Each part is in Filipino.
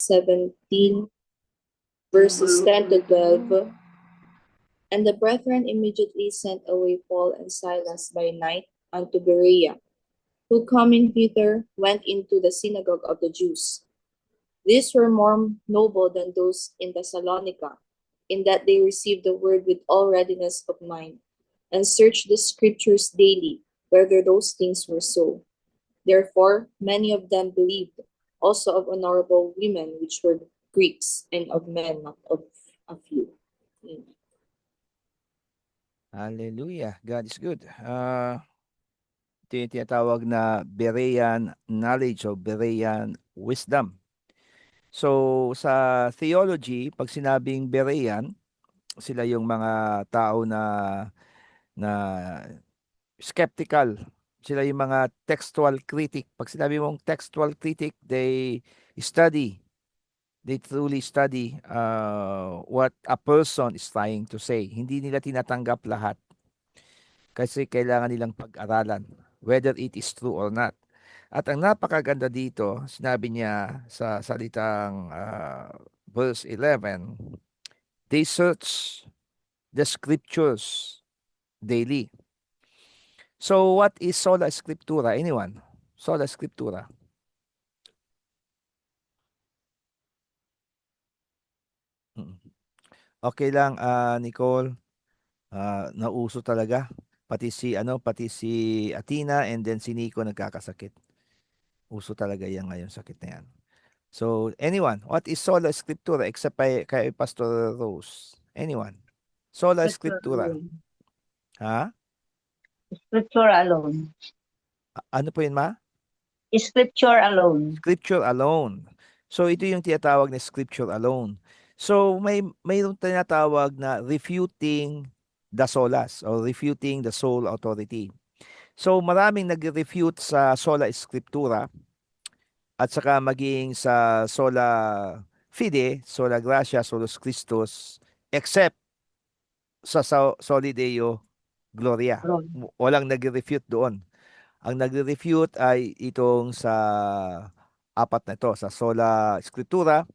17, verses 10 to 12. And the brethren immediately sent away Paul and Silas by night unto Berea, who coming thither went into the synagogue of the Jews. These were more noble than those in Thessalonica, in that they received the word with all readiness of mind, and searched the scriptures daily, whether those things were so. Therefore many of them believed, also of honorable women which were Greeks, and of men not of a few. Amen. Hallelujah. God is good. Ito yung tinatawag na Berean knowledge o Berean wisdom. So, sa theology, pag sinabing Berean, sila yung mga tao na skeptical. Sila yung mga textual critic. Pag sinabi mong textual critic, study. They truly study what a person is trying to say. Hindi nila tinatanggap lahat kasi kailangan nilang pag-aralan whether it is true or not. At ang napakaganda dito, sinabi niya sa salitang verse 11, they search the scriptures daily. So what is sola scriptura? Anyone? Sola scriptura. Okay lang, Nicole. Nauso talaga. Pati si Athena and then si Nico nagkakasakit. Uso talaga yan ngayon, sakit na yan. So, anyone, what is sola scriptura except kay Pastor Rose? Anyone? Sola Scripture scriptura. alone. Ha? Scripture alone. Ano po yun, ma? Scripture alone. Scripture alone. So, ito yung tinatawag na scripture alone. So, mayroong tinatawag na refuting the solas or refuting the sole authority. So, maraming nag-refute sa sola scriptura at saka maging sa sola fide, sola gratia, solus Christus, except sa soli Deo gloria. Walang nag-refute doon. Ang nag-refute ay itong sa apat na ito, sa sola scriptura,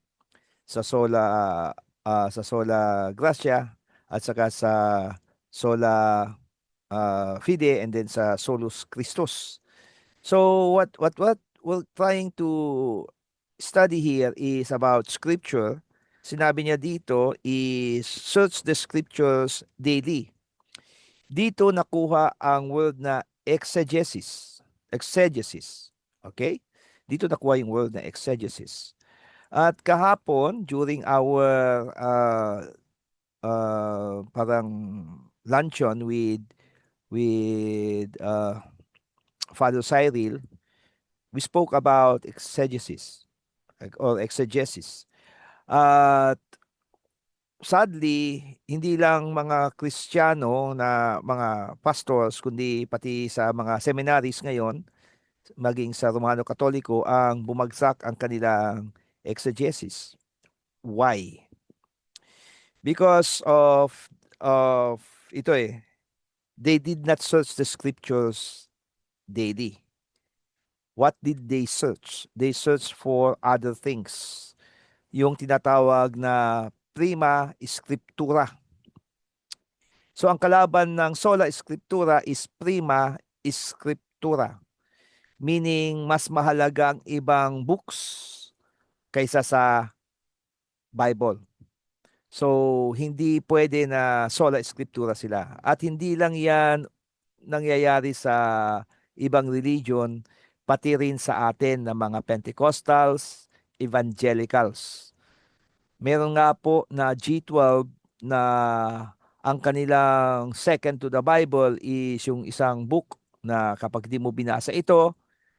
sa sola gratia, at saka sa sola fide, and then sa solus Christus. So what we're trying to study here is about scripture. Sinabi niya dito is search the scriptures daily. Dito nakuha ang word na exegesis. Exegesis. Okay? Dito nakuha yung word na exegesis. At kahapon, during our parang luncheon with Father Cyril, we spoke about exegesis or exegesis. At sadly, hindi lang mga Kristiyano na mga pastors, kundi pati sa mga seminaries ngayon, maging sa Romano Katoliko, ang bumagsak ang kanilang exegesis. Why? Because of ito they did not search the scriptures daily. What did they search? They searched for other things. Yung tinatawag na prima scriptura. So ang kalaban ng sola scriptura is prima scriptura. Meaning mas mahalaga ang ibang books kaysa sa Bible. So hindi pwede na sola scriptura sila. At hindi lang yan nangyayari sa ibang religion, pati rin sa atin na mga Pentecostals, Evangelicals. Meron nga po na G12 na ang kanilang second to the Bible is yung isang book na kapag di mo binasa ito,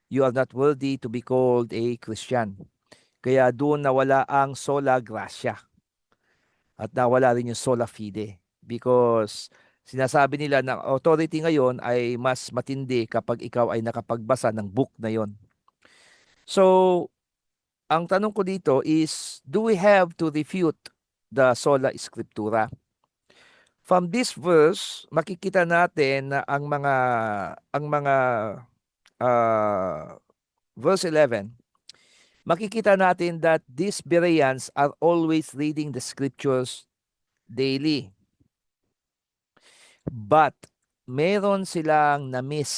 you are not worthy to be called a Christian. Kaya doon nawala ang sola gratia at nawala rin yung sola fide because sinasabi nila na authority ngayon ay mas matindi kapag ikaw ay nakapagbasa ng book na yon. So, ang tanong ko dito is, do we have to refute the sola scriptura? From this verse, makikita natin na ang mga verse 11, makikita natin that these Bereans are always reading the scriptures daily. But meron silang na-miss.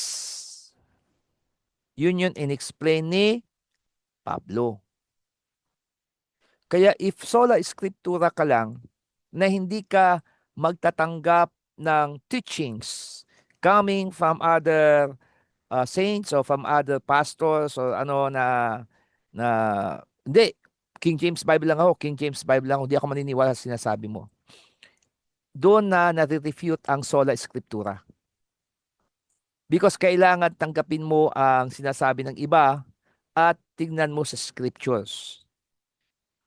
Yun in-explain ni Pablo. Kaya if sola scriptura ka lang, na hindi ka magtatanggap ng teachings coming from other saints or from other pastors or ano na hindi, King James Bible lang ako, King James Bible lang ako, hindi ako maniniwala sa sinasabi mo. Doon na nare-refute ang sola scriptura. Because kailangan tanggapin mo ang sinasabi ng iba at tingnan mo sa scriptures.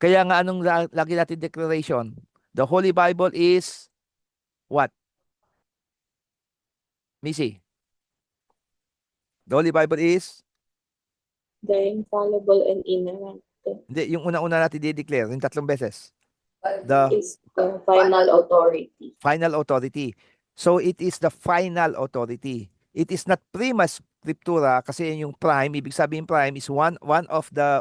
Kaya nga anong lagi natin declaration? The Holy Bible is what? Missy? The Holy Bible is? The infallible and inerrant Hindi, yung una-una natin di-declare, yung 3 beses. The is the final authority. final authority. So it is the final authority. It is not prima scriptura kasi yung prime, ibig sabihin prime is one of the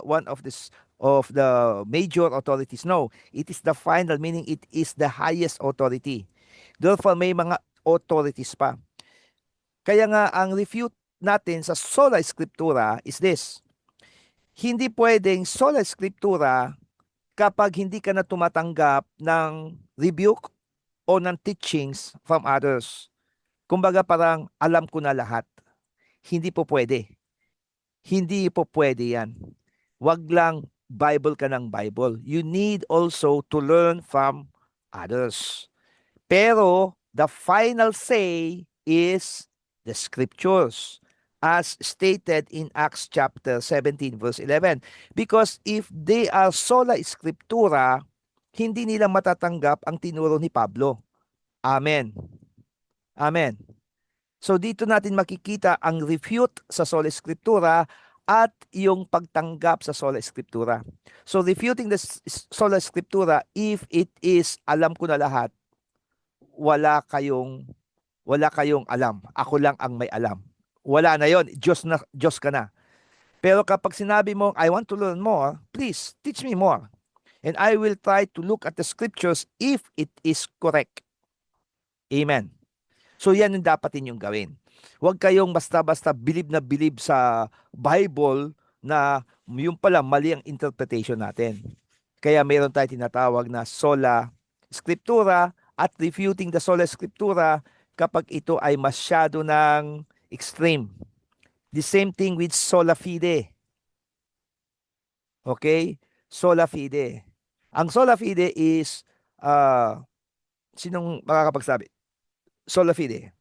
major authorities. No, it is the final, meaning it is the highest authority. Therefore may mga authorities pa. Kaya nga ang refute natin sa sola scriptura is this. Hindi pwedeng sola scriptura kapag hindi ka na tumatanggap ng rebuke o ng teachings from others. Kumbaga parang alam ko na lahat. Hindi po pwede. Hindi po pwede yan. Wag lang Bible ka ng Bible. You need also to learn from others. Pero the final say is the scriptures as stated in Acts chapter 17 verse 11. Because if they are sola scriptura, hindi nila matatanggap ang tinuro ni Pablo. Amen. Amen. So dito natin makikita ang refute sa sola scriptura at yung pagtanggap sa sola scriptura. So refuting the sola scriptura, if it is alam ko na lahat, wala kayong alam. Ako lang ang may alam. Wala na yon. Diyos ka na. Pero kapag sinabi mo, I want to learn more, please teach me more. And I will try to look at the scriptures if it is correct. Amen. So yan yung dapat ninyong gawin. Huwag kayong basta-basta bilib sa Bible na yung pala mali ang interpretation natin. Kaya mayroon tayo tinatawag na sola scriptura at refuting the sola scriptura kapag ito ay masyado ng extreme. The same thing with sola fide. Okay? Sola fide. Ang sola fide is, sinong makakapagsabi? Sola fide.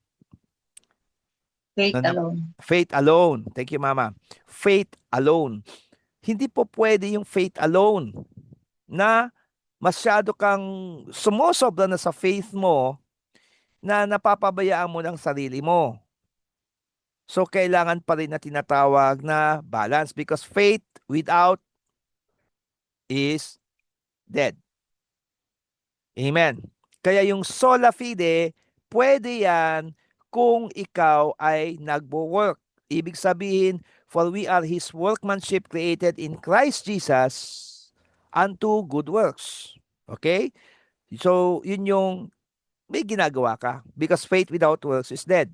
Faith alone. Faith alone. Thank you, Mama. Faith alone. Hindi po pwede yung faith alone na masyado kang sumusobra na sa faith mo na napapabayaan mo ng sarili mo. So, kailangan pa rin na tinatawag na balance because faith without is dead. Amen. Kaya yung sola fide, pwede yan kung ikaw ay nagbo-work. Ibig sabihin, for we are His workmanship created in Christ Jesus unto good works. Okay? So, yun yung may ginagawa ka because faith without works is dead.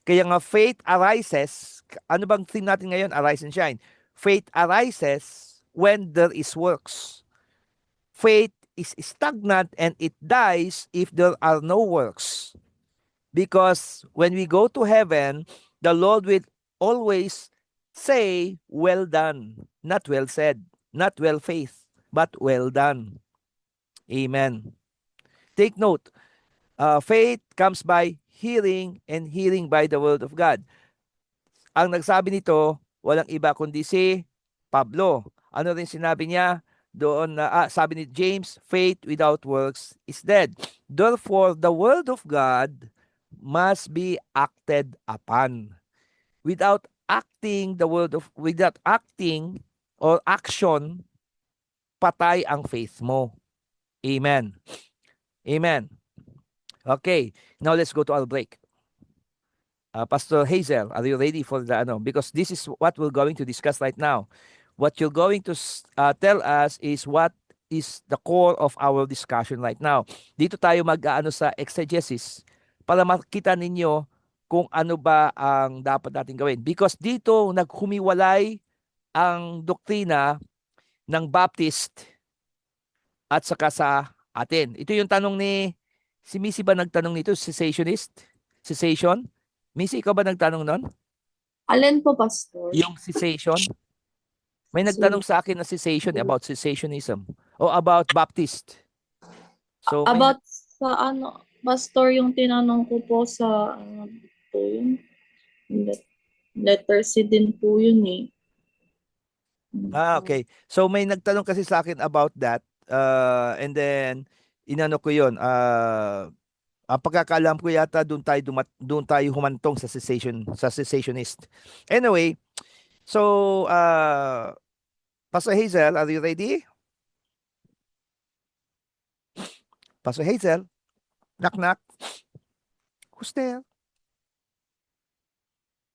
Kaya nga faith arises, ano bang theme natin ngayon? Arise and shine. Faith arises when there is works. Faith is stagnant and it dies if there are no works. Because when we go to heaven, the Lord will always say, well done, not well said, not well faith, but well done. Amen. Take note, faith comes by hearing and hearing by the word of God. Ang nagsabi nito, walang iba kundi si Pablo. Ano rin sinabi niya? Doon na sabi ni James, faith without works is dead. Therefore, the word of God must be acted upon. Without acting or action, patay ang faith mo. Amen. Amen. Okay, now let's go to our break. Pastor Hazel, are you ready for the because this is what we're going to discuss right now. what you're going to tell us is what is the core of our discussion right now. Dito tayo mag-aano sa exegesis para makita ninyo kung ano ba ang dapat natin gawin. Because dito naghumiwalay ang doktrina ng Baptist at saka sa atin. Ito yung tanong ni, si Missy ba nagtanong nito? Cessationist? Cessation? Missy, ikaw ba nagtanong nun? Alin po, Pastor? Yung cessation? May nagtanong sa akin na cessation, about cessationism o about Baptist. So, may About sa ano, Pastor, yung tinanong ko po sa ano po yun? Letter C din po yun eh. okay. So may nagtanong kasi sa akin about that. And then inano ko 'yon. Ang pagkakaalam ko yata doon tayo humantong sa cessationist. Anyway, so Pastor Hazel, are you ready? Pastor Hazel? Knock knock. Who's there?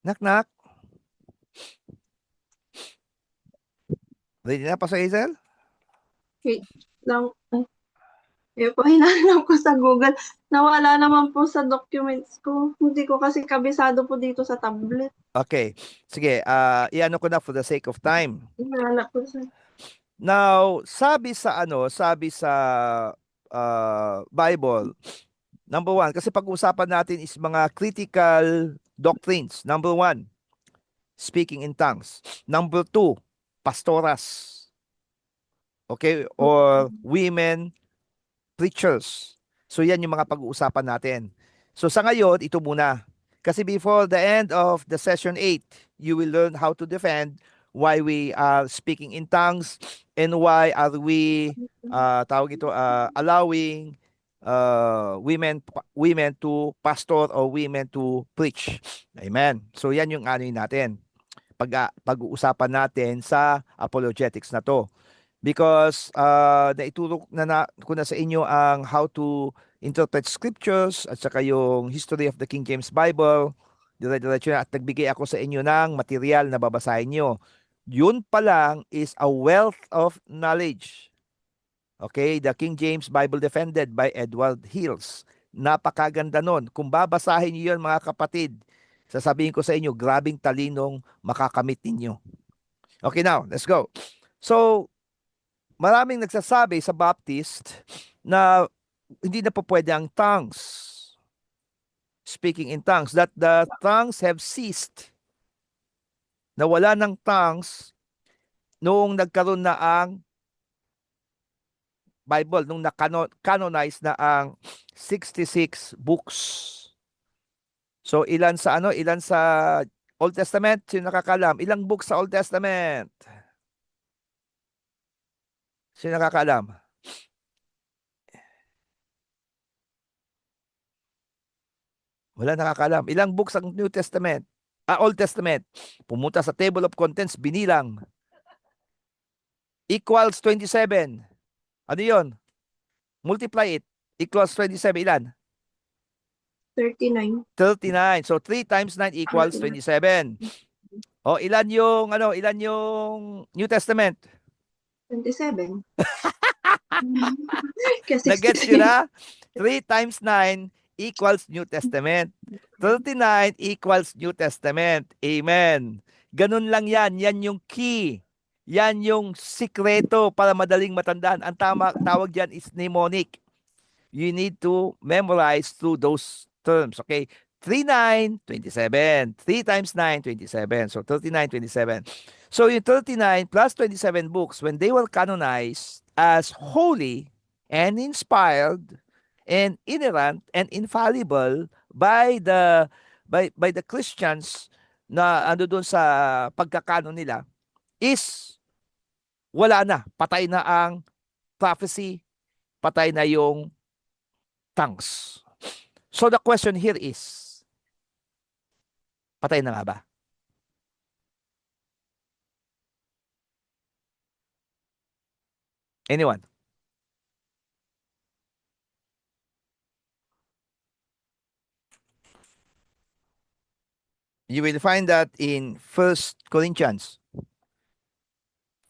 Knock knock. Ready na, Pastor Hazel? Lang, po, hinanap ko sa Google. Nawala naman po sa documents ko. Hindi ko kasi kabisado po dito sa tablet. Okay. Sige, iano ko na for the sake of time. Hinanap ko sa... Now, sabi sa Bible, number 1, kasi pag-uusapan natin is mga critical doctrines. Number 1, speaking in tongues. Number 2, pastoras. Okay? Or women preachers. So yan yung mga pag-uusapan natin. So sa ngayon, ito muna. Kasi before the end of the session 8, you will learn how to defend why we are speaking in tongues and why are we allowing women to pastor or women to preach. Amen. So yan yung ano natin. Pag-uusapan natin sa apologetics na to. Because naituro ko na sa inyo ang how to interpret scriptures at saka yung history of the King James Bible. Dire-diretso na at nagbigay ako sa inyo ng material na babasahin nyo. Yun pa lang is a wealth of knowledge. Okay, the King James Bible Defended by Edward Hills. Napakaganda nun. Kung babasahin nyo yun mga kapatid, sasabihin ko sa inyo, grabing talinong makakamit ninyo. Okay, now, let's go. So, maraming nagsasabi sa Baptist na hindi na po pwede ang tongues. Speaking in tongues, that the tongues have ceased. Na wala ng tongues noong nagkaroon na ang Bible, nung na-canonize na ang 66 books. So ilan sa Old Testament? Sino nakakalam? Ilang books sa Old Testament? Sino nakakalam? Wala nakakalam. Ilang books ang New Testament? Old Testament. Pumunta sa table of contents, binilang. Equals 27. Ano yun? Multiply it. Equals 27. Ilan? 39. 39. So 3 times 9 equals 27. O ilan yung New Testament? 27. Kasi Nag-gets nyo na? 3 times 9 equals New Testament. 39 equals New Testament. Amen. Ganun lang yan. Yan yung key. Yan yung sikreto para madaling matandaan. Ang tawag dyan is mnemonic. You need to memorize through those terms. Okay? 3, 9, 27. 3 times 9, 27. So 39, 27. So yung 39 plus 27 books, when they were canonized as holy and inspired and inerrant and infallible by the Christians na ando doon sa pagkakanon nila, is wala na. Patay na ang prophecy, patay na yung tongues. So the question here is, patay na nga ba? Anyone? You will find that in 1 Corinthians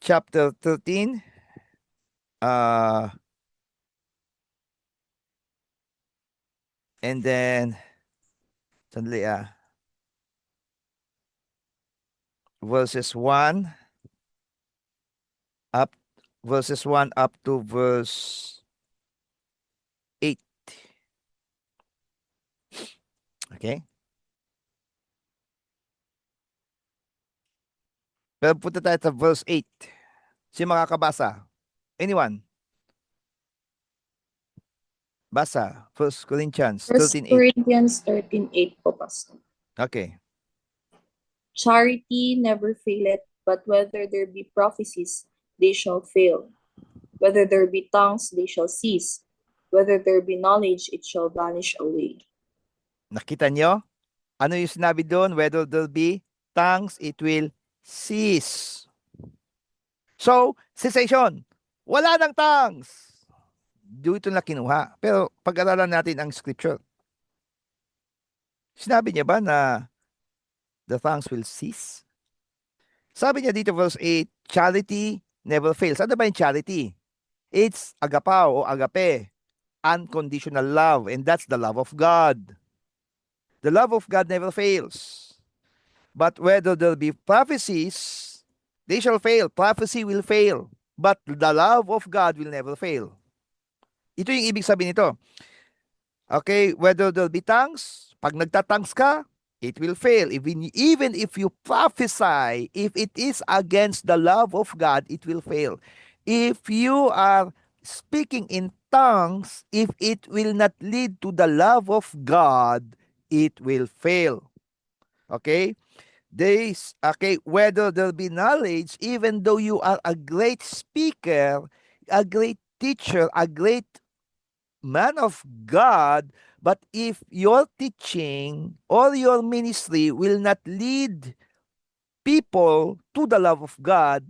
chapter 13. And then, sandali verses 1 up, verses 1 up to verse 8. Okay? Pero punta tayo sa verse 8. Sino makakabasa? Anyone? Basa. 1 Corinthians 1 13:8. Corinthians 13:8 po, Pastor. Okay. Charity never faileth, but whether there be prophecies, they shall fail. Whether there be tongues, they shall cease. Whether there be knowledge, it shall vanish away. Nakita nyo? Ano yung sinabi doon? Whether there be tongues, it will cease. So, cessation. Wala ng tongues. Dito na kinuha. Pero pag-aralan natin ang scripture. Sinabi niya ba na the tongues will cease? Sabi niya dito verse 8, charity never fails. Ano ba yung charity? It's agapao o agape, unconditional love, and that's the love of God. The love of God never fails. But whether there be prophecies, they shall fail. Prophecy will fail. But the love of God will never fail. Ito yung ibig sabihin nito. Okay, whether there be tongues, pag nagtatangs ka, it will fail. Even if you prophesy, if it is against the love of God, it will fail. If you are speaking in tongues, if it will not lead to the love of God, it will fail. Okay? Okay, whether there be knowledge, even though you are a great speaker, a great teacher, a great man of God, but if your teaching or your ministry will not lead people to the love of God,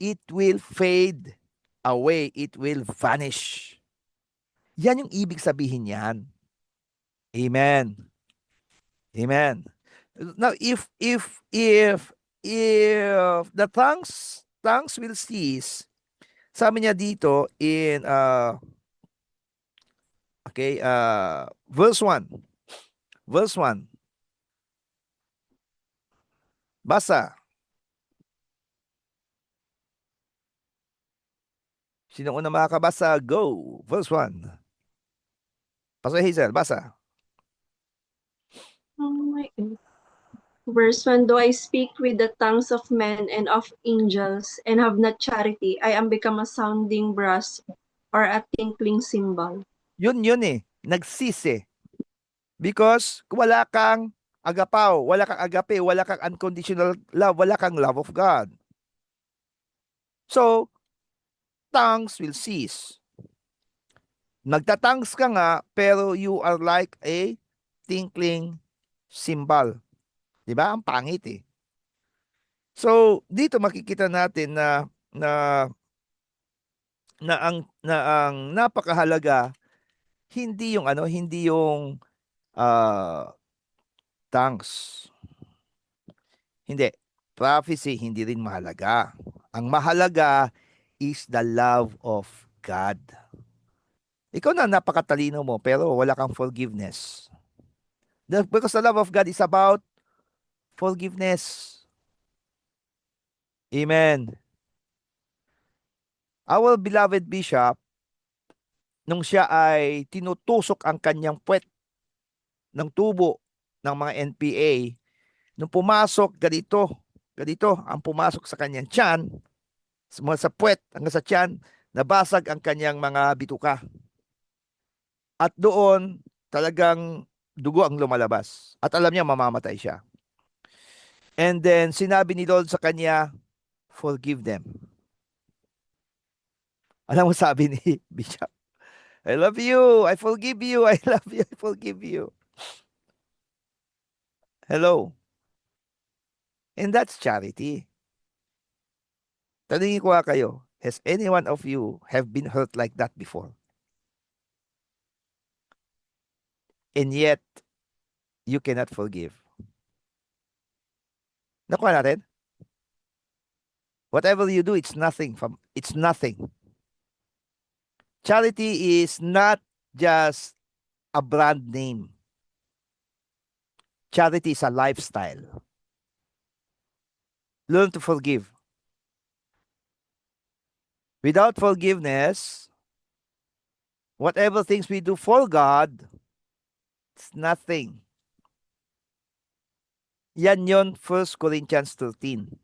it will fade away. It will vanish. Yan yung ibig sabihin yan. Amen. Amen. Now, if the tongues will cease, sabi niya dito in verse 1. Verse 1. Basa. Sino una makakabasa? Go. Verse 1. Pastor Hazel, basa. Oh my God. Verse 1, though I speak with the tongues of men and of angels and have not charity, I am become a sounding brass or a tinkling cymbal. Yun eh. Nagsisi. Because wala kang agapaw, wala kang agape, wala kang unconditional love, wala kang love of God. So, tongues will cease. Nagtatangs ka nga, pero you are like a tinkling cymbal. Diba? Ang pangit eh. So, dito makikita natin na ang napakahalaga hindi yung tongues. Hindi. Prophecy hindi rin mahalaga. Ang mahalaga is the love of God. Ikaw na napakatalino mo pero wala kang forgiveness. Because the love of God is about forgiveness. Amen. Our beloved bishop, nung siya ay tinutusok ang kanyang puwet ng tubo ng mga NPA, nung pumasok, ganito ang pumasok sa kanyang tiyan, sa puwet hanggang sa tiyan, nabasag ang kanyang mga bituka. At doon, talagang dugo ang lumalabas. At alam niya, mamamatay siya. And then, sinabi ni Lord sa kanya, forgive them. Alam mo sabi ni Bishop, I love you, I forgive you, I love you, I forgive you. Hello. And that's charity. Tanungin ko kayo, has any one of you have been hurt like that before? And yet, you cannot forgive. Nakuha natin? Whatever you do, it's nothing. It's nothing. Charity is not just a brand name. Charity is a lifestyle. Learn to forgive. Without forgiveness, whatever things we do for God, it's nothing. Yan yon 1 Corinthians 13.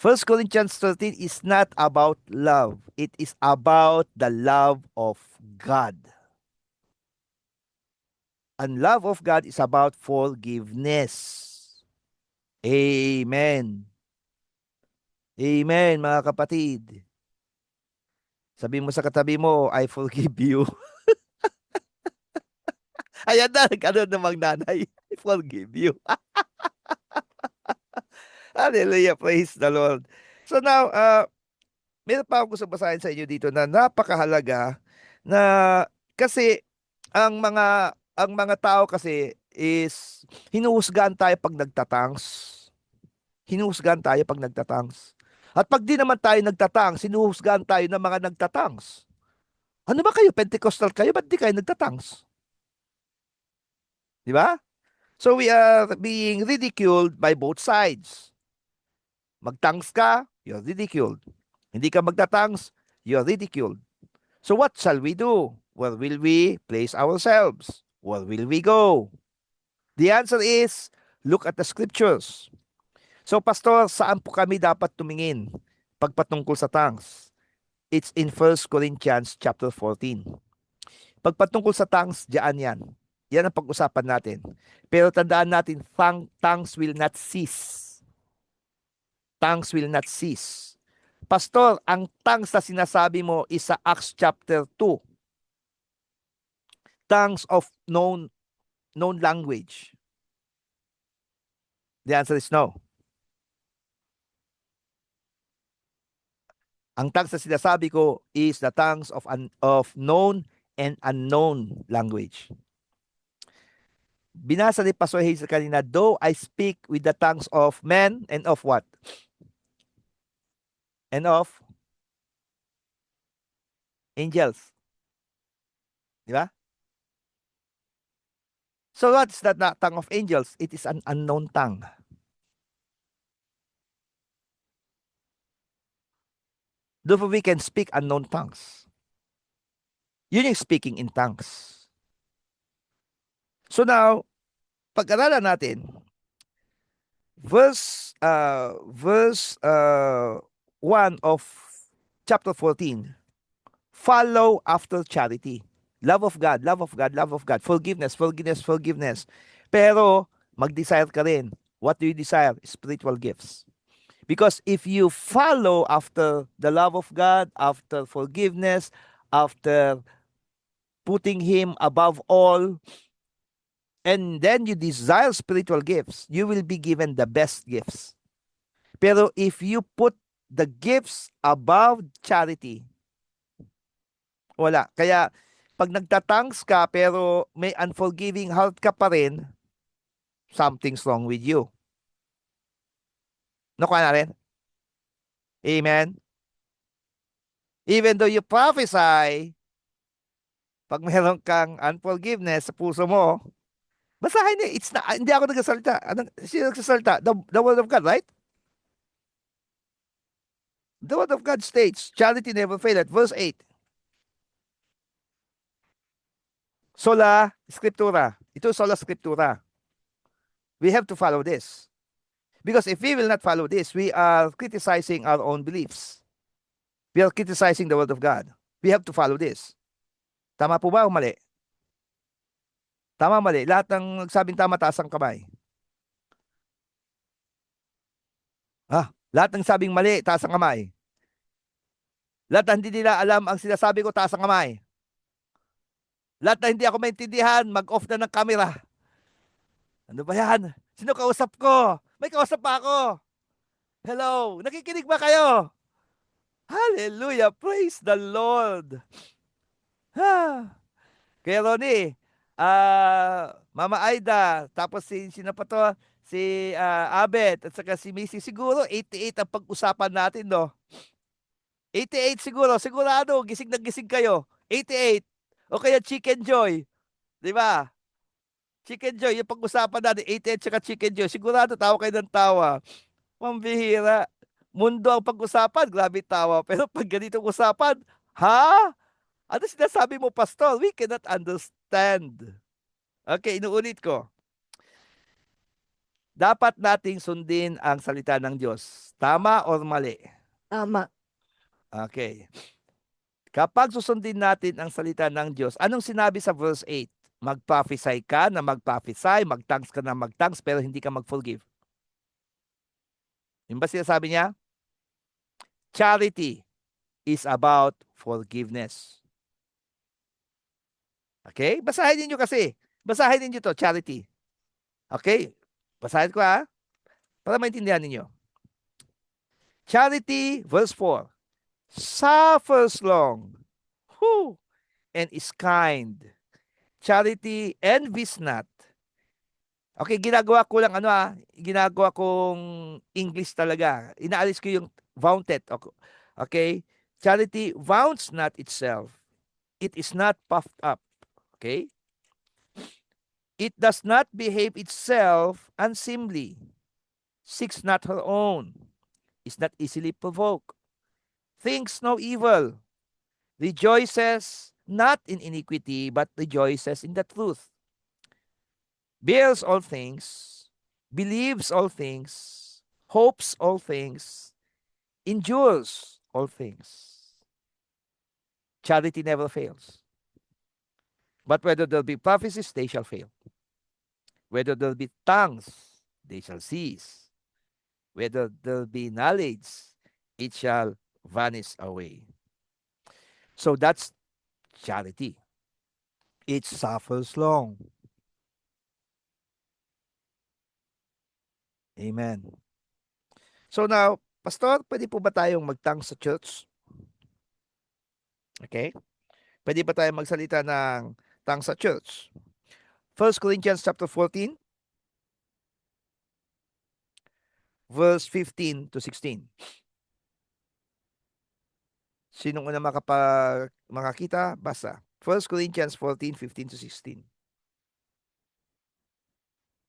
1 Corinthians 13 is not about love. It is about the love of God. And love of God is about forgiveness. Amen. Amen, mga kapatid. Sabi mo sa katabi mo, I forgive you. Ayan na, nagkaroon namang nanay. I forgive you. Hallelujah, praise the Lord. So now, meron pa akong gusto basahin sa inyo dito na napakahalaga na kasi ang mga tao kasi is hinuhusgahan tayo pag nagtatangs. Hinuhusgahan tayo pag nagtatangs. At pag di naman tayo nagtatangs, hinuhusgahan tayo ng mga nagtatangs. Ano ba kayo? Pentecostal kayo? Ba't di kayo nagtatangs? Di ba? So we are being ridiculed by both sides. Magtangs ka, you're ridiculed. Hindi ka magtatangs, you're ridiculed. So what shall we do? Where will we place ourselves? Where will we go? The answer is, look at the scriptures. So pastor, saan po kami dapat tumingin pagpatungkol sa tongues? It's in 1 Corinthians chapter 14. Pagpatungkol sa tongues, diyan yan. Yan ang pag-usapan natin. Pero tandaan natin, tongues will not cease. Tongues will not cease. Pastor, ang tongues na sinasabi mo is sa Acts chapter 2. Tongues of known language. The answer is no. Ang tongues na sinasabi ko is the tongues of known and unknown language. Binasa ni Pastor Hazel kanina, though I speak with the tongues of men and of what? And of angels. Di ba? So what is that tongue of angels? It is an unknown tongue. Therefore, we can speak unknown tongues. Yun yung speaking in tongues. So now, pag-aralan natin, verse 1 of chapter 14, follow after charity. Love of God, love of God, love of God. Forgiveness, forgiveness, forgiveness. Pero, mag-desire ka rin. What do you desire? Spiritual gifts. Because if you follow after the love of God, after forgiveness, after putting Him above all, and then you desire spiritual gifts, you will be given the best gifts. Pero if you put the gifts above charity, wala. Kaya, pag nagtatangs ka pero may unforgiving heart ka pa rin, something's wrong with you. Nakuha na rin? Amen? Even though you prophesy, pag mayroon kang unforgiveness sa puso mo, basahin niya, hindi ako nagsasalita. Sino nagsasalita? The word of God, right? The word of God states, charity never faileth. Verse 8. Sola Scriptura. Ito sola Scriptura. We have to follow this. Because if we will not follow this, we are criticizing our own beliefs. We are criticizing the word of God. We have to follow this. Tama po ba o mali? Tama, mali. Lahat ng nagsabing tama, taas ang kamay. Lahat ng sabing mali, taas ang kamay. Lahat na hindi nila alam ang sinasabi ko, taas ang kamay. Lahat na hindi ako maintindihan, mag-off na ng camera. Ano ba yan? Sino kausap ko? May kausap pa ako. Hello, nakikinig ba kayo? Hallelujah, praise the Lord. Kaya Ronnie, Mama Aida, tapos sino pa to? Si Abet at saka si Missy. Siguro 88 ang pag-usapan natin, no? 88 siguro. Sigurado, gising na gising kayo. 88. O kaya Chicken Joy. Di ba? Chicken Joy, yung pag-usapan natin, 88 tsaka Chicken Joy. Sigurado, tawa kayo ng tawa. Mambihira. Mundo ang pag-usapan, grabe tawa. Pero pag ganitong usapan, ha? Ano sinasabi mo, Pastor? We cannot understand. Okay, inuulit ko. Dapat nating sundin ang salita ng Diyos. Tama or mali? Tama. Okay. Kapag susundin natin ang salita ng Diyos, anong sinabi sa verse 8? Mag-prophesy ka na mag-prophesy, mag-thanks ka na mag-thanks, pero hindi ka mag-forgive. Yung ba sinasabi niya? Charity is about forgiveness. Okay? Basahin niyo kasi. Basahin niyo to, charity. Okay? Basahin ko para maintindihan ninyo. Charity, verse 4, suffers long, and is kind. Charity envies not. Okay, ginagawa ko lang ginagawa kong English talaga. Inaalis ko yung vaunted. Okay? Charity vaunts not itself. It is not puffed up. Okay? It does not behave itself unseemly. Seeks not her own. Is not easily provoked. Thinks no evil. Rejoices not in iniquity, but rejoices in the truth. Bears all things, believes all things, hopes all things, endures all things. Charity never fails. But whether there be prophecies, they shall fail. Whether there be tongues, they shall cease. Whether there be knowledge, it shall vanish away. So that's charity. It suffers long. Amen. So now, Pastor, pwede po ba tayong mag-thanks sa church? Okay? Pwede ba tayong magsalita ng thanks sa church? 1 Corinthians chapter 14, verse 15 to 16. Sinong una makakita? Basta. 1 Corinthians 14, 15 to 16.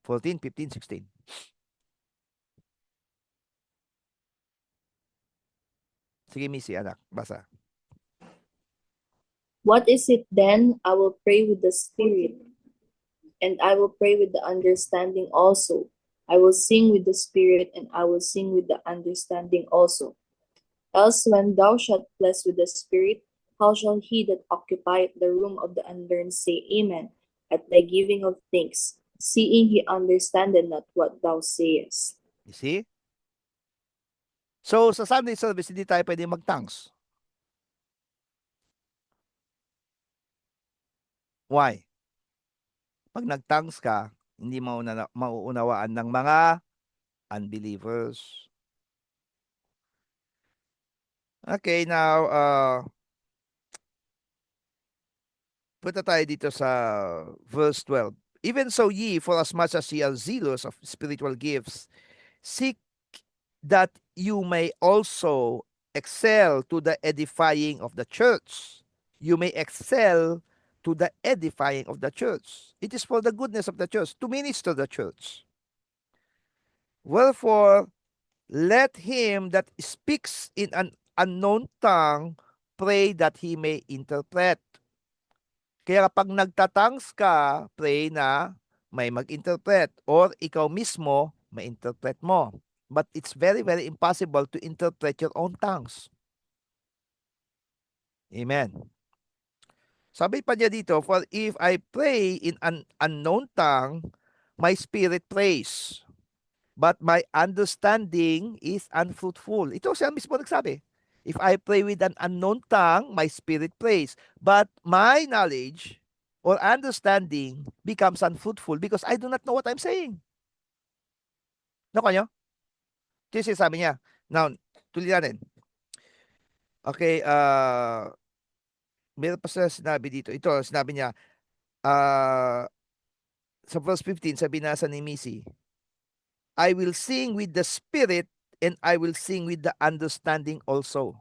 14, 15, 16. Sige, Missy, anak. Basa. What is it then? I will pray with the Spirit, and I will pray with the understanding also. I will sing with the Spirit, and I will sing with the understanding also. Else, when thou shalt bless with the Spirit, how shall he that occupieth the room of the unlearned say Amen at thy giving of thanks, seeing he understandeth not what thou sayest? You see? So, sa Sunday service, hindi tayo pwede mag-thanks. Why? Pag nag-thanks ka, hindi mauunawaan ng mga unbelievers. Okay, now, punta tayo dito sa verse 12. Even so ye, for as much as ye are zealous of spiritual gifts, seek that you may also excel to the edifying of the church. You may excel to the edifying of the church. It is for the goodness of the church, to minister the church. Wherefore, let him that speaks in an unknown tongue pray that he may interpret. Kaya kapag nagtatangs ka, pray na may mag-interpret or ikaw mismo ma-interpret mo. But it's very, very impossible to interpret your own tongues. Amen. Sabi pa niya dito, for if I pray in an unknown tongue, my spirit prays, but my understanding is unfruitful. Ito siya mismo nagsabi. If I pray with an unknown tongue, my spirit prays, but my knowledge or understanding becomes unfruitful because I do not know what I'm saying. Nakuha niyo? Ito yung sinasabi niya. Now, tuloy natin. Okay, meron pa sa sinabi dito. Ito, sinabi niya, sa verse 15, sabi nasa ni Missy, I will sing with the spirit and I will sing with the understanding also.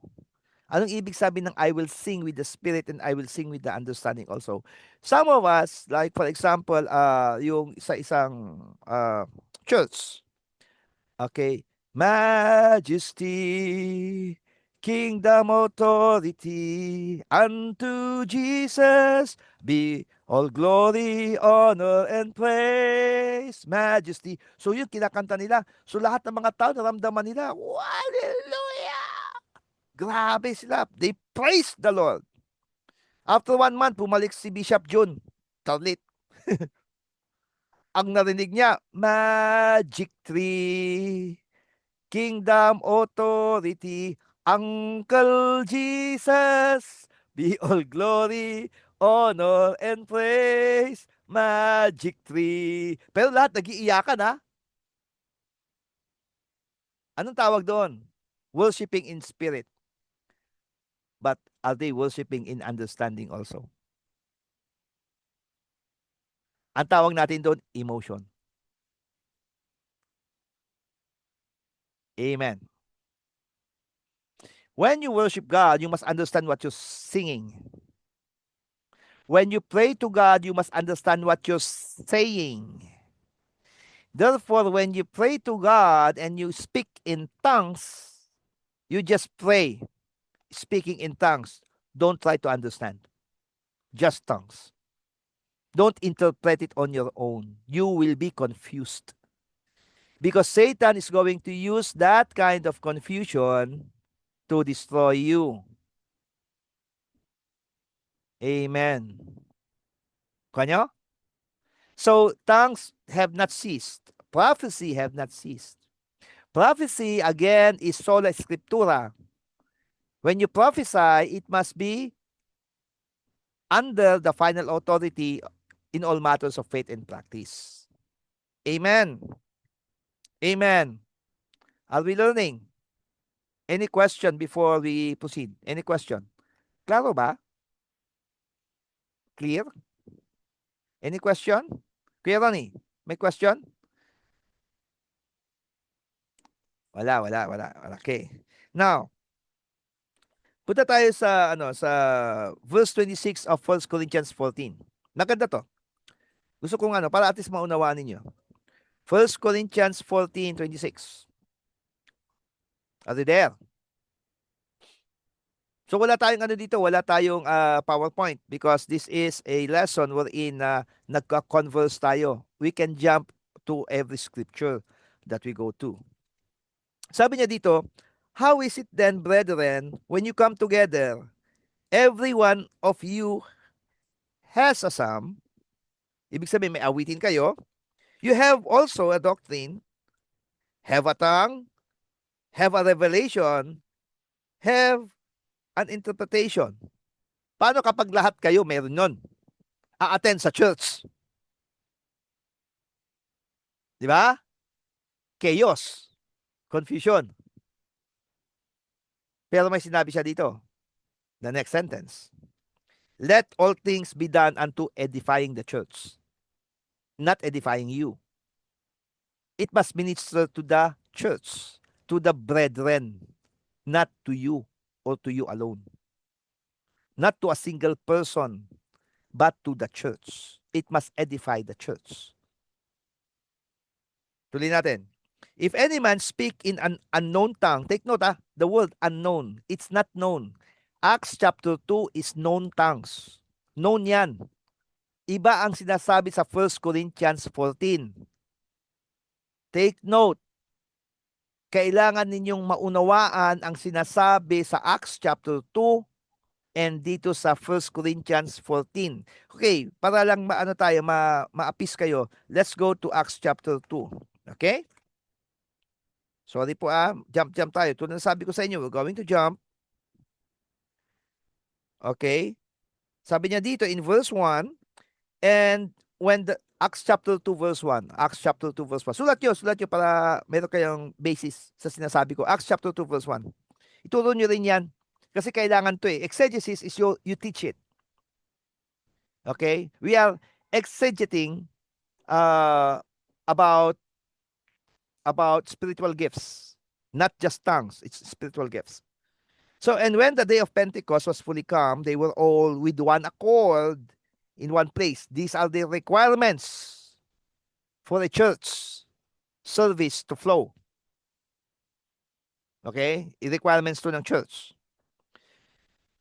Anong ibig sabihin ng I will sing with the spirit and I will sing with the understanding also? Some of us, like for example, yung sa isang church, okay, majesty, kingdom authority, unto Jesus be all glory, honor, and praise, majesty. So yun, kinakanta nila. So lahat ng mga tao, naramdaman nila, hallelujah! Grabe sila. They praise the Lord. After 1 month, pumalik si Bishop June Tarlit. Ang narinig niya, Magic Tree, Kingdom Authority, Uncle Jesus, be all glory, honor, and praise, Magic Tree. Pero lahat nag-iiyakan, ha? Anong tawag doon? Worshiping in spirit. But are they worshiping in understanding also? Ang tawag natin doon, emotion. Amen. When you worship God, you must understand what you're singing. When you pray to God, you must understand what you're saying. Therefore, when you pray to God and you speak in tongues, you just pray, speaking in tongues. Don't try to understand. Just tongues. Don't interpret it on your own. You will be confused. Because Satan is going to use that kind of confusion to destroy you. Amen. Kanyo? So, tongues have not ceased. Prophecy have not ceased. Prophecy, again, is sola scriptura. When you prophesy, it must be under the final authority in all matters of faith and practice. Amen. Amen. Are we learning? Any question before we proceed? Any question? Klaro ba? Clear? Any question? Kuya Ronnie, may question? Wala. Okay. Now, punta tayo sa verse 26 of 1 Corinthians 14. Maganda to. Gusto kong para at least maunawaan ninyo. 1 Corinthians 14:26. Are you there? So wala tayong dito, wala tayong PowerPoint because this is a lesson wherein nagka-converse tayo. We can jump to every scripture that we go to. Sabi niya dito, how is it then, brethren, when you come together, every one of you has a psalm, ibig sabihin may awitin kayo, you have also a doctrine, have a tongue, have a revelation, have an interpretation. Paano kapag lahat kayo meron nun? A-attend sa church. Di ba? Chaos. Confusion. Pero may sinabi siya dito. The next sentence. Let all things be done unto edifying the church, not edifying you. It must minister to the church, to the brethren, not to you or to you alone. Not to a single person, but to the church. It must edify the church. Tuloy natin. If any man speak in an unknown tongue, take note the word unknown, it's not known. Acts chapter 2 is known tongues. Known yan. Iba ang sinasabi sa 1 Corinthians 14. Take note. Kailangan ninyong maunawaan ang sinasabi sa Acts chapter 2 and dito sa 1 Corinthians 14. Okay, para lang maapis kayo, let's go to Acts chapter 2. Okay? Sorry po jump tayo. Tulad na sabi ko sa inyo, we're going to jump. Okay? Sabi niya dito in verse 1, and when the Acts chapter 2 verse 1, Acts chapter 2 verse 1. Sulat nyo para meron kayong basis sa sinasabi ko. Acts chapter 2 verse 1. Ituro nyo rin yan. Kasi kailangan to Exegesis is you teach it. Okay? We are exegeting about about spiritual gifts, not just tongues, it's spiritual gifts. So, and when the day of Pentecost was fully come, they were all with one accord in one place. These are the requirements for a church service to flow. Okay? Requirements to ng church.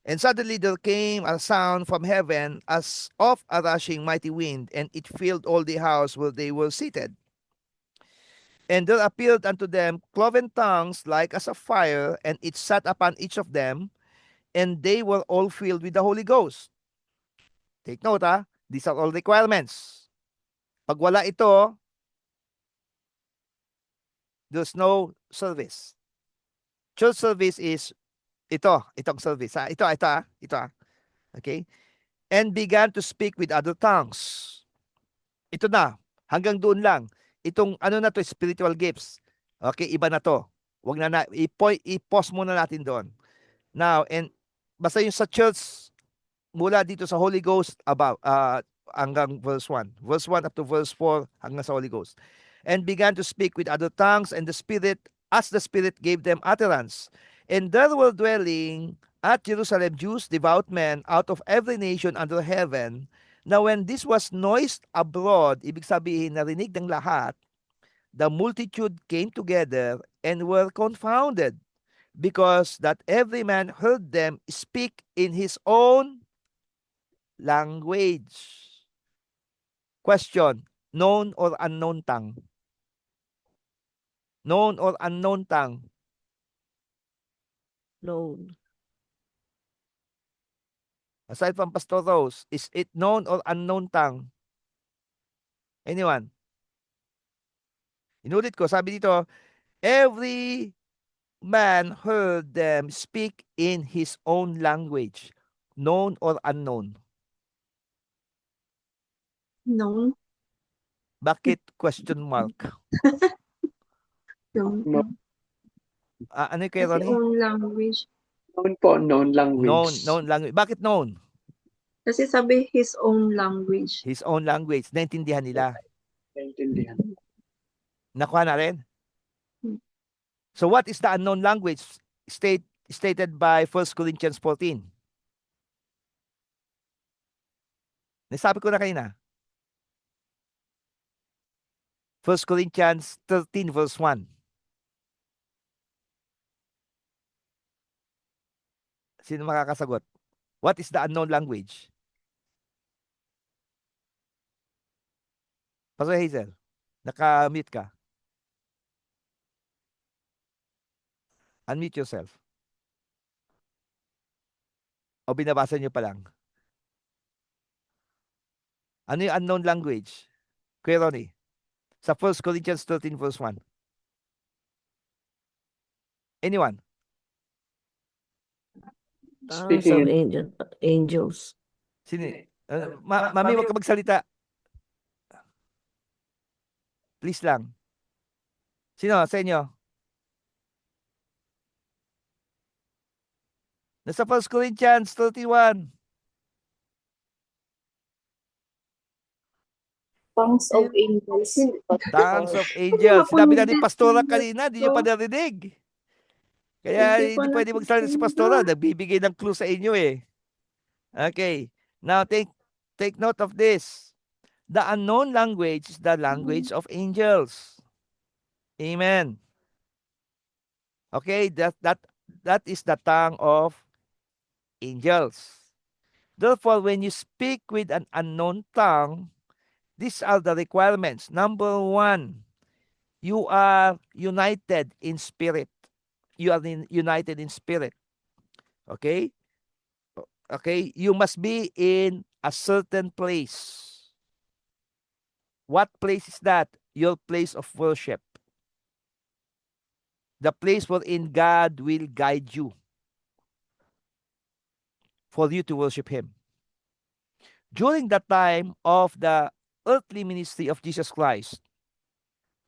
And suddenly there came a sound from heaven as of a rushing mighty wind, and it filled all the house where they were seated. And there appeared unto them cloven tongues like as of fire, and it sat upon each of them, and they were all filled with the Holy Ghost. Take note, ha? These are all requirements. Pag wala ito, there's no service. Church service is itong service. Ha? Ito. Ha? Okay? And began to speak with other tongues. Ito na, hanggang doon lang. Itong ano na to, spiritual gifts. Okay, iba na to. Wag na i-pause muna natin doon. Now, and basta yung sa church, mula dito sa Holy Ghost hanggang verse 1. Verse 1 up to verse 4 hanggang sa Holy Ghost. And began to speak with other tongues, and the Spirit, as the Spirit gave them utterance. And there were dwelling at Jerusalem Jews, devout men, out of every nation under heaven. Now when this was noised abroad, ibig sabihin narinig ng lahat, the multitude came together and were confounded, because that every man heard them speak in his own language. Question, known or unknown tongue? Known or unknown tongue? Known. Aside from Pastor Rose, is it known or unknown tongue? Anyone? Inulit ko, sabi dito, every man heard them speak in his own language. Known or unknown? Known. Bakit question mark? Known. Ano yung kay Kasi Ronnie? own language. Known po, known language. Known language. Bakit known? Kasi sabi his own language. His own language. Naintindihan nila. Naintindihan. Nakuha na rin? Hmm. So what is the unknown language stated by 1 Corinthians 14? Nasabi ko na kanina. 1 Corinthians 13 verse 1. Sino makakasagot? What is the unknown language? Pastor Hazel, naka-mute ka. Unmute yourself. O binabasa niyo pa lang? Ano yung unknown language? Kuya Ronnie, sa 1 Corinthians 13 verse 1. Anyone? Tongues Speaking of in angels. Sino? Mami, wag ka magsalita. Please lang. Sino sa inyo? Nasa 1 Corinthians 31. Tongues of angels. Tongues of angels. Hindi Sinabi ako na ni Pastora nag-get kanina, di nyo pa narinig. Hindi Kaya ko hindi pwede magsalita si nakikita. Pastora. Nagbibigay ng clue sa inyo eh. Okay. Now take note of this. The unknown language is the language of angels. Amen. Okay, that is the tongue of angels. Therefore, when you speak with an unknown tongue, these are the requirements. Number 1, you are united in spirit. You are united in spirit. Okay? Okay? You must be in a certain place. What place is that? Your place of worship. The place wherein God will guide you for you to worship Him. During the time of the earthly ministry of Jesus Christ,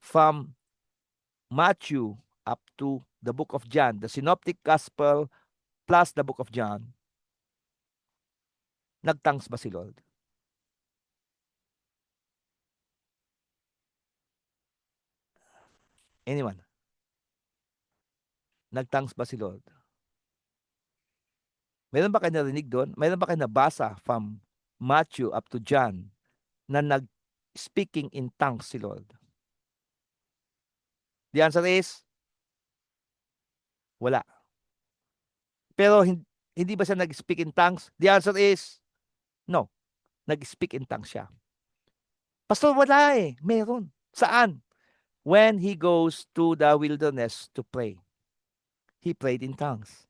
from Matthew up to the book of John, the Synoptic Gospel plus the book of John, nagtangs ba si Lord? Anyone? Nag-tongues ba si Lord? Meron ba kayo narinig doon? Meron ba kayo nabasa from Matthew up to John na nag-speaking in tongues si Lord? The answer is, wala. Pero hindi ba siya nag-speak in tongues? The answer is, no. Nag-speak in tongues siya. Pastor, wala eh. Meron. Saan? When he goes to the wilderness to pray, he prayed in tongues.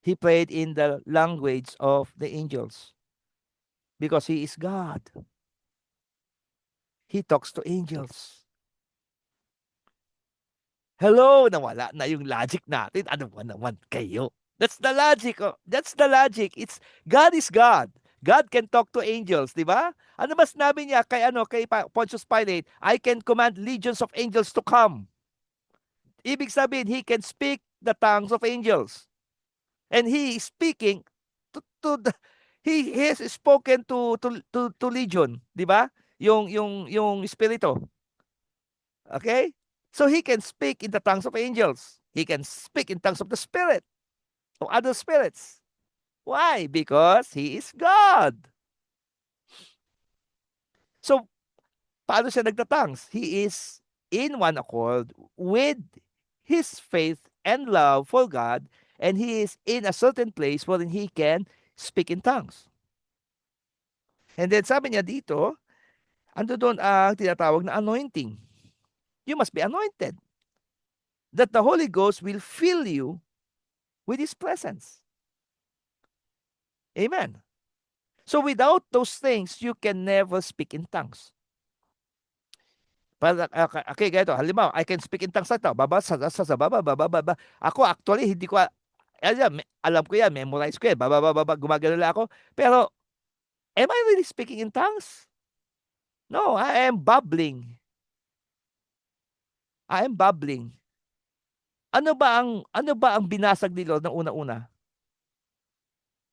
He prayed in the language of the angels because he is God. He talks to angels. Hello, nawala na yung logic natin. Ano ba naman kayo? That's the logic. That's the logic. It's God is God. God can talk to angels, di ba? Ano ba sinabi niya kay Pontius Pilate? I can command legions of angels to come. Ibig sabihin, he can speak the tongues of angels. And he is speaking he has spoken to legion, di ba? Yung espiritu. Okay? So he can speak in the tongues of angels. He can speak in tongues of the spirit, of other spirits. Why? Because he is God. So, paano siya nagtatangs? He is in one accord with his faith and love for God, and he is in a certain place wherein he can speak in tongues. And then sabi niya dito, ando doon ang tinatawag na anointing. You must be anointed. That the Holy Ghost will fill you with His presence. Amen. So without those things, you can never speak in tongues. Okay, ganito. Halimbawa, I can speak in tongues ito. Baba. Ako actually, hindi ko, alam ko yan, memorize ko yan. Gumagano lang ako. Pero, am I really speaking in tongues? No, I am babbling. Ano ba ang binasag ni Lord ng una-una?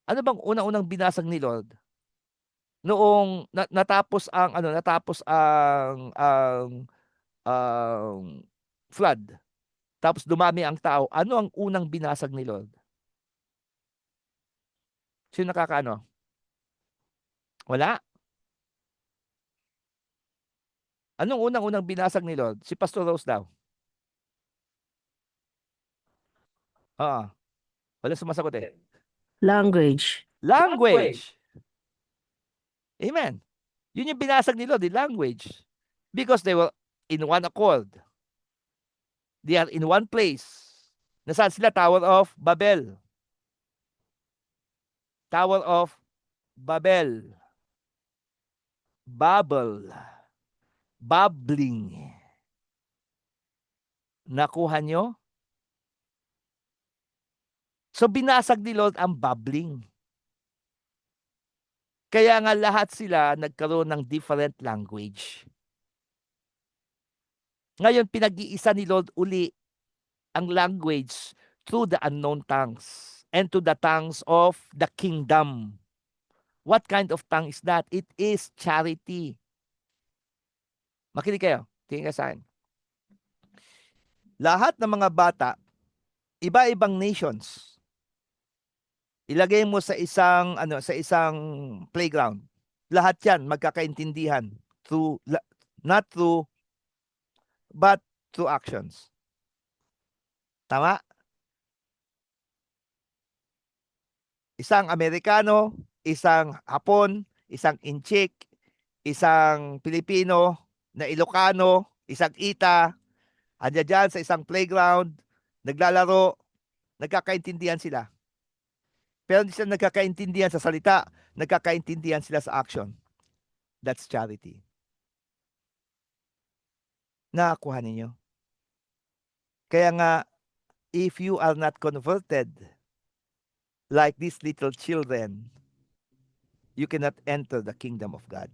Ano bang una-unang binasag ni Lord? Noong natapos ang flood. Tapos dumami ang tao. Ano ang unang binasag ni Lord? Sino nakakaano? Wala. Anong unang binasag ni Lord? Si Pastor Rose daw. Wala sumasagot eh. Language. Language. Amen. Yun yung binasag ni Lord, the language. Because they were in one accord. They are in one place. Nasaan sila? Tower of Babel. Tower of Babel. Babel. Babbling. Nakuha nyo? So binasag ni Lord ang babbling. Kaya nga lahat sila nagkaroon ng different language. Ngayon, pinag-iisa ni Lord uli ang language through the unknown tongues and to the tongues of the kingdom. What kind of tongue is that? It is charity. Makinig kayo. Tingin ka sa akin. Lahat ng mga bata, iba-ibang nations, ilagay mo sa isang playground. Lahat 'yan magkakaintindihan but through actions. Tama? Isang Amerikano, isang Hapon, isang Inchik, isang Pilipino na Ilocano, isang Ita, andyan dyan sa isang playground, naglalaro, nagkakaintindihan sila. Pero hindi sila nagkakaintindihan sa salita, nagkakaintindihan sila sa action. That's charity. Nakakuha ninyo. Kaya nga, if you are not converted like these little children, you cannot enter the kingdom of God.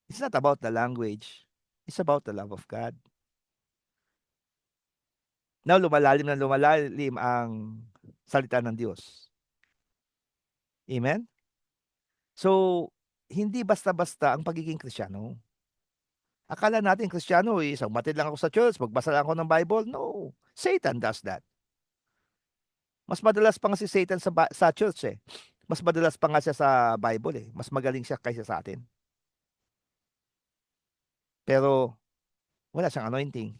It's not about the language. It's about the love of God. Now, lumalalim ang salita ng Diyos. Amen? So, hindi basta-basta ang pagiging Kristiyano. Akala natin Kristiyano, isang batid lang ako sa church, magbasa lang ako ng Bible. No, Satan does that. Mas madalas pa nga si Satan sa church eh. Mas madalas pa nga siya sa Bible eh. Mas magaling siya kaysa sa atin. Pero wala siyang anointing.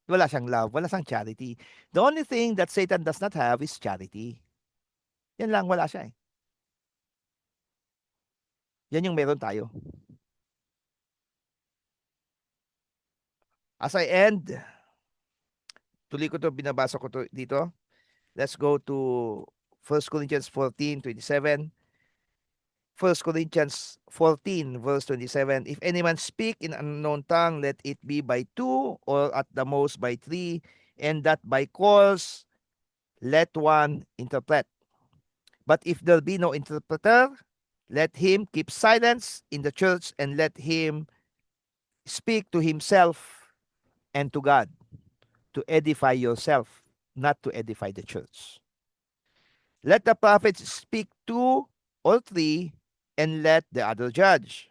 Wala siyang love. Wala siyang charity. The only thing that Satan does not have is charity. Yan lang, wala siya eh. Yan yung meron tayo. As I end, tuloy ko to, binabasa ko to dito. Let's go to 1 Corinthians 14:27. 1 Corinthians 14, verse 27. If any man speak in an unknown tongue, let it be by 2 or at the most by 3, and that by calls, let one interpret. But if there be no interpreter, let him keep silence in the church and let him speak to himself and to God, to edify yourself, not to edify the church. Let the prophets speak 2 or 3, and let the other judge.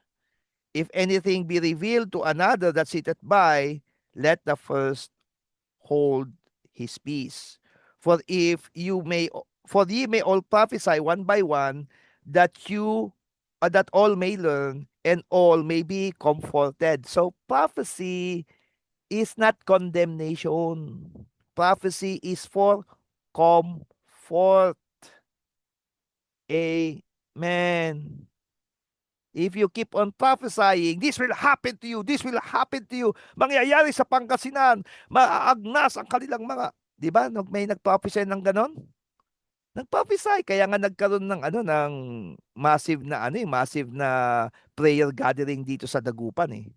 If anything be revealed to another that sitteth by, let the first hold his peace. For ye may all prophesy one by one, that all may learn and all may be comforted. So prophecy is not condemnation. Prophecy is for comfort. Amen. If you keep on prophesying, this will happen to you, this will happen to you, mangyayari sa Pangasinan, maaagnas ang kanilang mga, di ba? May nag-prophesy ng ganon? Nag-prophesy, kaya nga nagkaroon ng ng massive na prayer gathering dito sa Dagupan eh.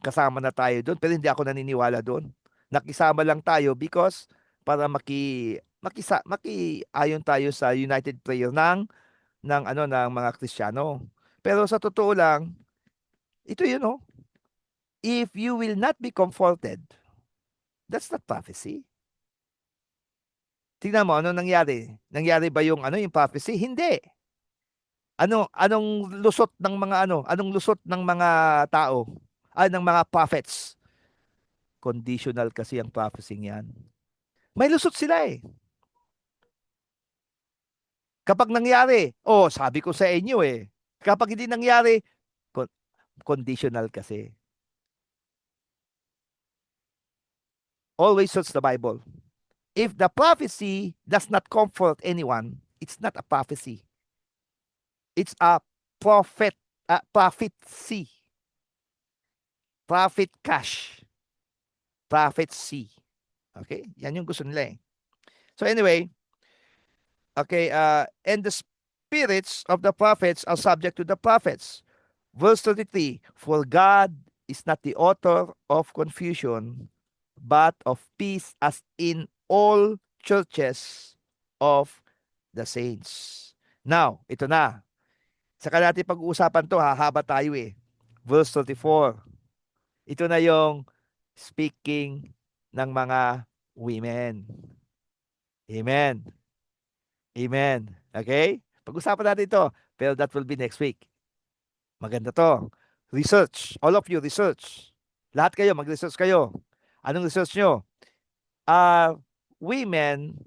Kasama na tayo doon, pero hindi ako naniniwala doon. Nakisama lang tayo because para ayon tayo sa united prayer ng mga Kristiyano. Pero sa totoo lang, ito if you will not be comforted, that's not prophecy. Tingnan mo, ano nangyari? Nangyari ba yung prophecy? Hindi. Anong lusot ng mga Anong lusot ng mga tao? Ng mga prophets? Conditional kasi ang prophecy yan. May lusot sila eh. Kapag nangyari, sabi ko sa inyo eh. Kapag hindi nangyari, conditional kasi. Always search the Bible. If the prophecy does not comfort anyone, it's not a prophecy. It's a prophecy. Prophet cash. Prophecy. Okay? Yan yung gusto nila eh. So anyway, okay, and the spirits of the prophets are subject to the prophets. Verse 33, for God is not the author of confusion, but of peace, as in all churches of the saints. Now, ito na. Saka natin pag-uusapan to, hahaba tayo eh. Verse 34. Ito na yung speaking ng mga women. Amen. Amen. Okay? Pag-usapan natin ito. Pero that will be next week. Maganda to. Research. All of you, research. Lahat kayo, mag-research kayo. Anong research nyo? Are women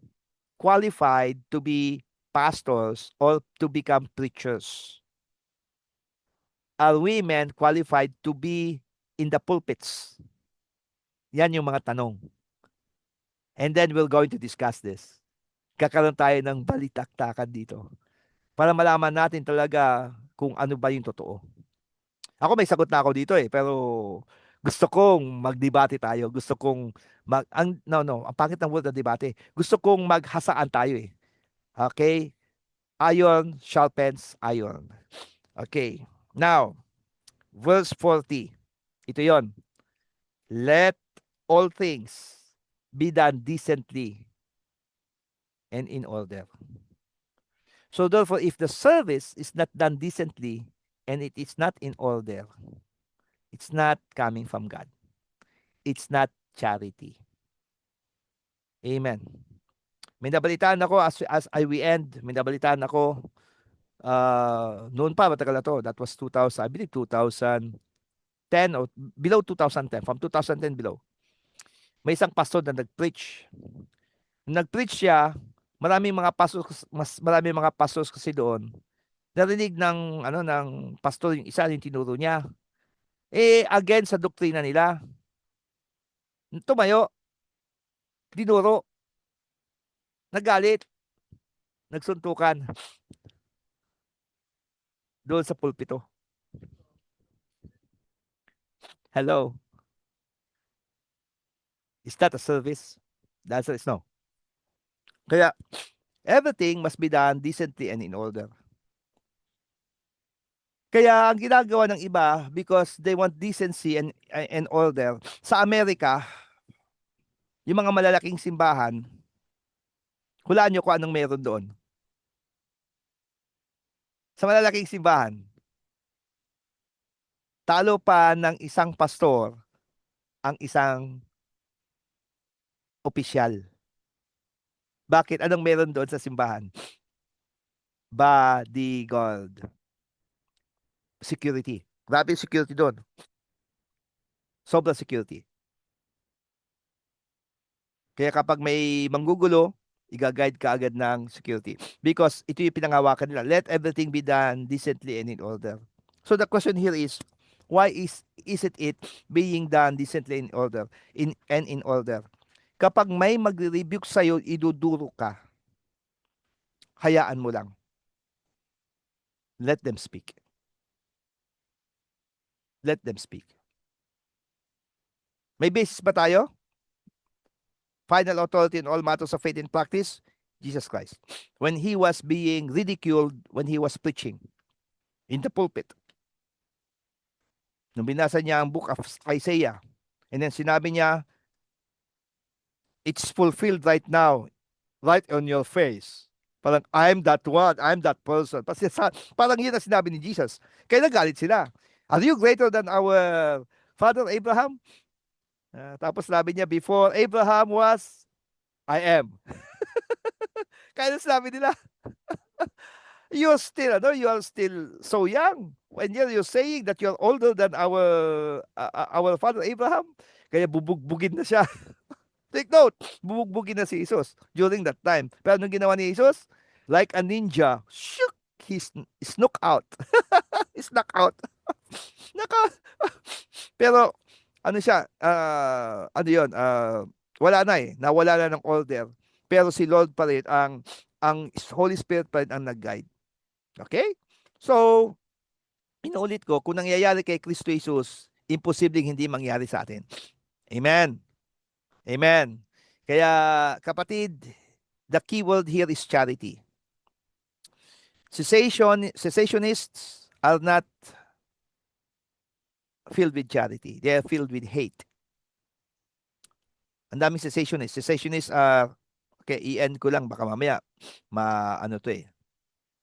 qualified to be pastors or to become preachers? Are women qualified to be in the pulpits? Yan yung mga tanong. And then we're going to discuss this. Kakaroon tayo ng balitaktakan dito para malaman natin talaga kung ano ba yung totoo. Ako may sagot na ako dito eh, pero gusto kong magdebate tayo. Gusto kong ang pangit ng word na debate. Gusto kong maghasaan tayo eh. Okay? Iron sharpens iron. Okay. Now, verse 40. Ito yon. Let all things be done decently and in order. So therefore, if the service is not done decently and it is not in order, it's not coming from God. It's not charity. Amen. May nabalitaan ako as we end, may nabalitaan ako noon pa, matagal na to. That was 2000, I believe 2000. 2010 or below 2010, from 2010 below, may isang pastor na nag-preach. Nag-preach siya, maraming mga pastors kasi doon. Narinig ng pastor yung isa yung tinuro niya. Again sa doktrina nila. Tumayo, dinuro, nagalit, nagsuntukan doon sa pulpito. Hello. Is that a service? The answer is no. Kaya, everything must be done decently and in order. Kaya, ang ginagawa ng iba, because they want decency and order, sa Amerika, yung mga malalaking simbahan, hulaan nyo kung anong meron doon. Sa malalaking simbahan, talo pa ng isang pastor ang isang opisyal. Bakit? Anong meron doon sa simbahan? Bodyguard. Security. Grabe yung security doon. Sobrang security. Kaya kapag may manggugulo, i-guide ka agad ng security. Because ito yung pinangawakan nila. Let everything be done decently and in order. So the question here is, why is it being done decently and in order? Kapag may magre-rebuke sa'yo, iduduro ka. Hayaan mo lang. Let them speak. Let them speak. May basis ba tayo? Final authority in all matters of faith and practice, Jesus Christ. When he was being ridiculed, when he was preaching in the pulpit, nung binasa niya ang book of Isaiah, and then sinabi niya, it's fulfilled right now, right on your face. Parang, I'm that one, I'm that person. Parang yun ang sinabi ni Jesus. Kaya nagalit sila. Are you greater than our father Abraham? Tapos sabi niya, before Abraham was, I am. Kaya sabi nila, you are still so young. When you're saying that you're older than our father Abraham, kaya bubugbugin na siya. Take note, bubugbugin na si Jesus during that time. Pero anong ginawa ni Jesus? Like a ninja, shook, he snuck out. He snuck out. Pero, ano siya, wala na nawala na ng order. Pero si Lord pa rin, ang Holy Spirit pa rin ang nag-guide. Okay? So, inuulit ko, kung nangyayari kay Kristo Jesus, imposibleng hindi mangyari sa atin. Amen. Amen. Kaya, kapatid, the key word here is charity. Cessationists are not filled with charity. They are filled with hate. Ang daming cessationists. Cessationists are, okay, i-end ko lang, baka mamaya,